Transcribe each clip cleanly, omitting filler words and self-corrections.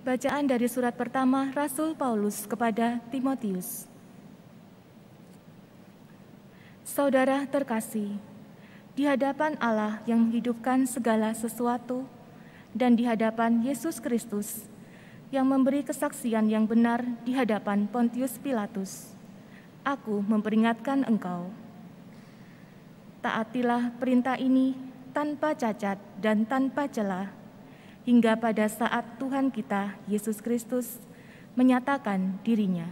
Bacaan dari surat pertama Rasul Paulus kepada Timotius. Saudara terkasih, di hadapan Allah yang menghidupkan segala sesuatu dan di hadapan Yesus Kristus yang memberi kesaksian yang benar di hadapan Pontius Pilatus, aku memperingatkan engkau. Taatilah perintah ini tanpa cacat dan tanpa celah, hingga pada saat Tuhan kita, Yesus Kristus, menyatakan dirinya.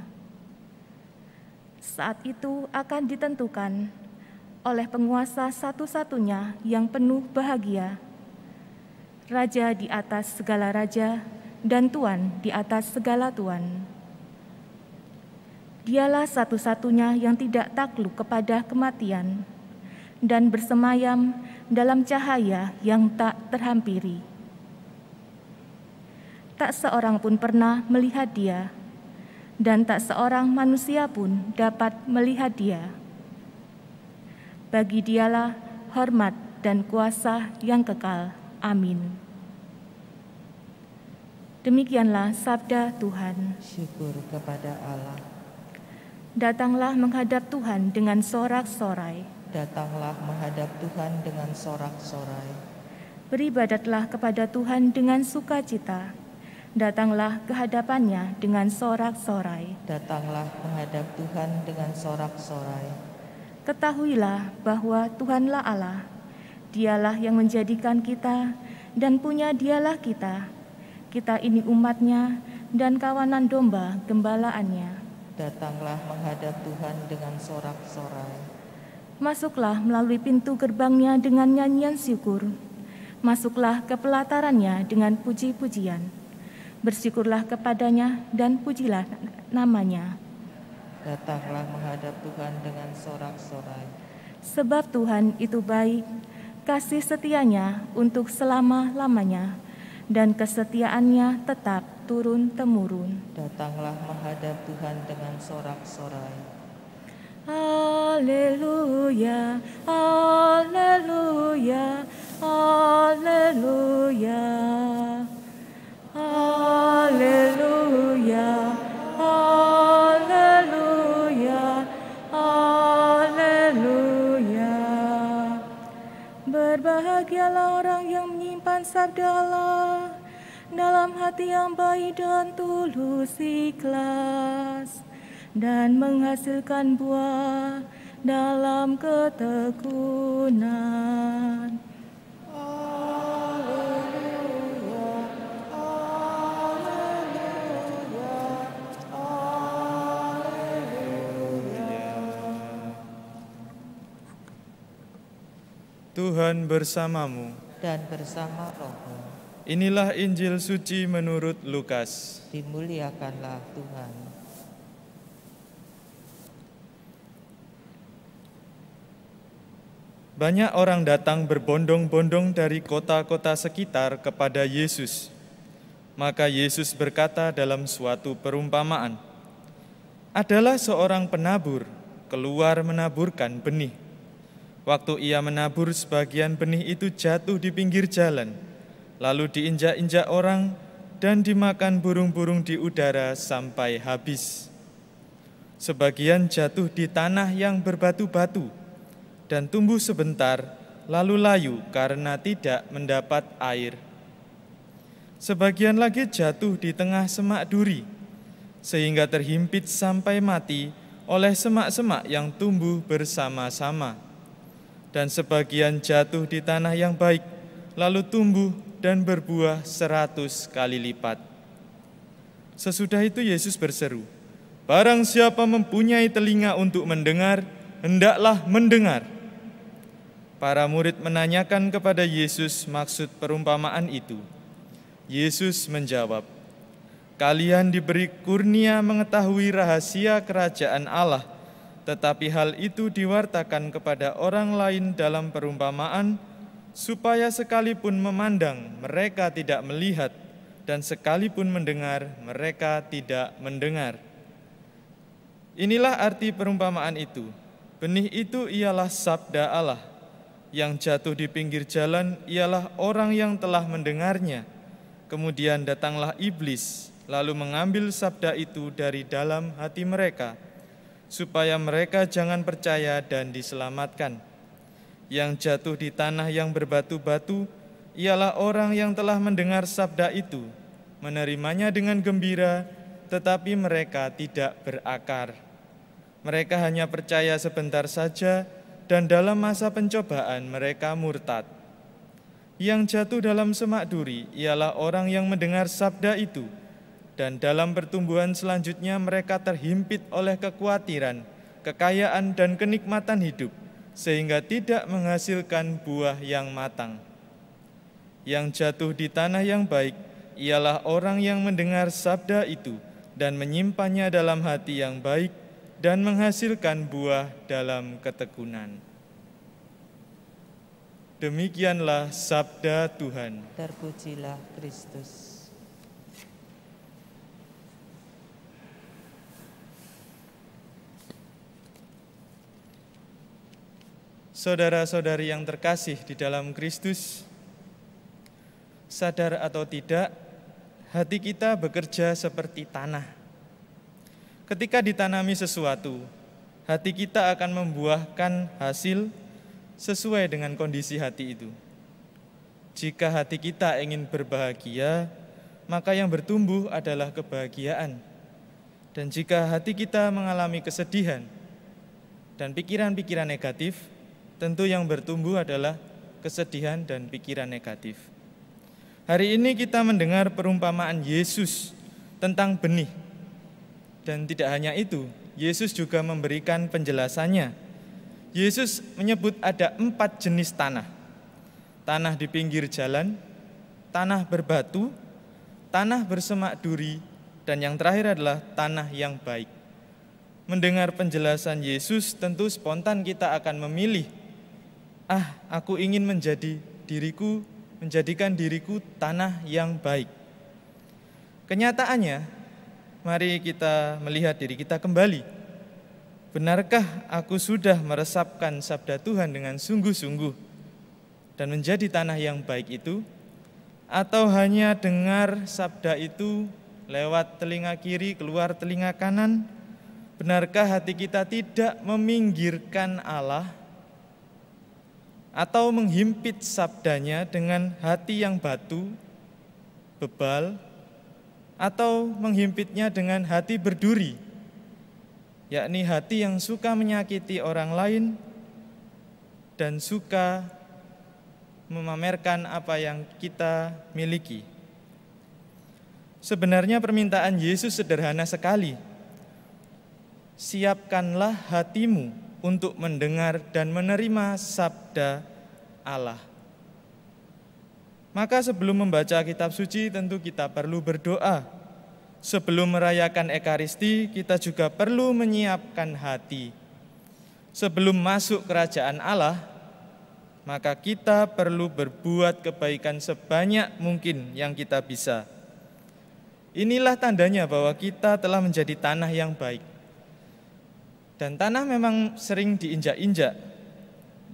Saat itu akan ditentukan oleh penguasa satu-satunya yang penuh bahagia, Raja di atas segala raja dan Tuan di atas segala tuan. Dialah satu-satunya yang tidak takluk kepada kematian dan bersemayam dalam cahaya yang tak terhampiri. Tak seorang pun pernah melihat Dia, dan tak seorang manusia pun dapat melihat Dia. Bagi Dialah hormat dan kuasa yang kekal. Amin. Demikianlah sabda Tuhan. Syukur kepada Allah. Datanglah menghadap Tuhan dengan sorak-sorai. Datanglah menghadap Tuhan dengan sorak-sorai. Beribadatlah kepada Tuhan dengan sukacita. Datanglah ke hadapannya dengan sorak-sorai. Datanglah menghadap Tuhan dengan sorak-sorai. Ketahuilah bahwa Tuhanlah Allah. Dialah yang menjadikan kita dan punya Dialah kita. Kita ini umat-Nya dan kawanan domba gembalaannya. Datanglah menghadap Tuhan dengan sorak-sorai. Masuklah melalui pintu gerbang-Nya dengan nyanyian syukur. Masuklah ke pelataran-Nya dengan puji-pujian. Bersyukurlah kepadanya dan pujilah namanya. Datanglah menghadap Tuhan dengan sorak-sorai. Sebab Tuhan itu baik, kasih setianya untuk selama-lamanya, dan kesetiaannya tetap turun-temurun. Datanglah menghadap Tuhan dengan sorak-sorai. Haleluya, haleluya, haleluya. Haleluya, haleluya, haleluya. Berbahagialah orang yang menyimpan sabda Allah dalam hati yang baik dan tulus ikhlas, dan menghasilkan buah dalam ketekunan. Tuhan bersamamu. Dan bersama rohmu. Inilah Injil suci menurut Lukas. Dimuliakanlah Tuhan. Banyak orang datang berbondong-bondong dari kota-kota sekitar kepada Yesus. Maka Yesus berkata dalam suatu perumpamaan, "Adalah seorang penabur keluar menaburkan benih. Waktu ia menabur, sebagian benih itu jatuh di pinggir jalan, lalu diinjak-injak orang dan dimakan burung-burung di udara sampai habis. Sebagian jatuh di tanah yang berbatu-batu dan tumbuh sebentar, lalu layu karena tidak mendapat air. Sebagian lagi jatuh di tengah semak duri, sehingga terhimpit sampai mati oleh semak-semak yang tumbuh bersama-sama. Dan sebagian jatuh di tanah yang baik, lalu tumbuh dan berbuah 100 kali lipat." Sesudah itu Yesus berseru, "Barang siapa mempunyai telinga untuk mendengar, hendaklah mendengar." Para murid menanyakan kepada Yesus maksud perumpamaan itu. Yesus menjawab, "Kalian diberi kurnia mengetahui rahasia kerajaan Allah, tetapi hal itu diwartakan kepada orang lain dalam perumpamaan, supaya sekalipun memandang, mereka tidak melihat, dan sekalipun mendengar, mereka tidak mendengar." Inilah arti perumpamaan itu. Benih itu ialah sabda Allah. Yang jatuh di pinggir jalan ialah orang yang telah mendengarnya. Kemudian datanglah iblis, lalu mengambil sabda itu dari dalam hati mereka, supaya mereka jangan percaya dan diselamatkan. Yang jatuh di tanah yang berbatu-batu ialah orang yang telah mendengar sabda itu, menerimanya dengan gembira, tetapi mereka tidak berakar. Mereka hanya percaya sebentar saja, dan dalam masa pencobaan mereka murtad. Yang jatuh dalam semak duri ialah orang yang mendengar sabda itu, dan dalam pertumbuhan selanjutnya mereka terhimpit oleh kekhawatiran, kekayaan, dan kenikmatan hidup, sehingga tidak menghasilkan buah yang matang. Yang jatuh di tanah yang baik ialah orang yang mendengar sabda itu dan menyimpannya dalam hati yang baik dan menghasilkan buah dalam ketekunan. Demikianlah sabda Tuhan. Terpujilah Kristus. Saudara-saudari yang terkasih di dalam Kristus, sadar atau tidak, hati kita bekerja seperti tanah. Ketika ditanami sesuatu, hati kita akan membuahkan hasil sesuai dengan kondisi hati itu. Jika hati kita ingin berbahagia, maka yang bertumbuh adalah kebahagiaan. Dan jika hati kita mengalami kesedihan dan pikiran-pikiran negatif, tentu yang bertumbuh adalah kesedihan dan pikiran negatif. Hari ini kita mendengar perumpamaan Yesus tentang benih. Dan tidak hanya itu, Yesus juga memberikan penjelasannya. Yesus menyebut ada 4 jenis tanah. Tanah di pinggir jalan, tanah berbatu, tanah bersemak duri, dan yang terakhir adalah tanah yang baik. Mendengar penjelasan Yesus, tentu spontan kita akan memilih, aku ingin menjadikan diriku tanah yang baik. Kenyataannya, mari kita melihat diri kita kembali. Benarkah aku sudah meresapkan sabda Tuhan dengan sungguh-sungguh dan menjadi tanah yang baik itu? Atau hanya dengar sabda itu lewat telinga kiri, keluar telinga kanan? Benarkah hati kita tidak meminggirkan Allah? Atau menghimpit sabdanya dengan hati yang batu, bebal, atau menghimpitnya dengan hati berduri, yakni hati yang suka menyakiti orang lain dan suka memamerkan apa yang kita miliki. Sebenarnya permintaan Yesus sederhana sekali. Siapkanlah hatimu untuk mendengar dan menerima sabda Allah. Maka sebelum membaca kitab suci tentu kita perlu berdoa. Sebelum merayakan Ekaristi kita juga perlu menyiapkan hati. Sebelum masuk kerajaan Allah, maka kita perlu berbuat kebaikan sebanyak mungkin yang kita bisa. Inilah tandanya bahwa kita telah menjadi tanah yang baik. Dan tanah memang sering diinjak-injak.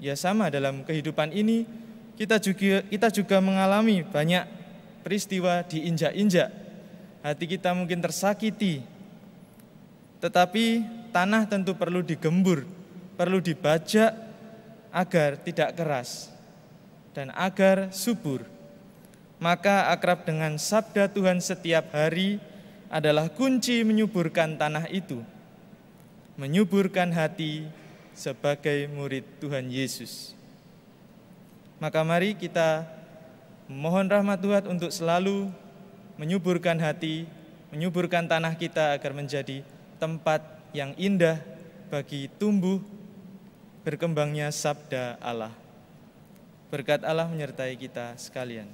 Ya sama dalam kehidupan ini, kita juga mengalami banyak peristiwa diinjak-injak. Hati kita mungkin tersakiti. Tetapi tanah tentu perlu digembur, perlu dibajak agar tidak keras dan agar subur. Maka akrab dengan sabda Tuhan setiap hari adalah kunci menyuburkan tanah itu, menyuburkan hati sebagai murid Tuhan Yesus. Maka mari kita mohon rahmat Tuhan untuk selalu menyuburkan hati, menyuburkan tanah kita agar menjadi tempat yang indah bagi tumbuh berkembangnya sabda Allah. Berkat Allah menyertai kita sekalian.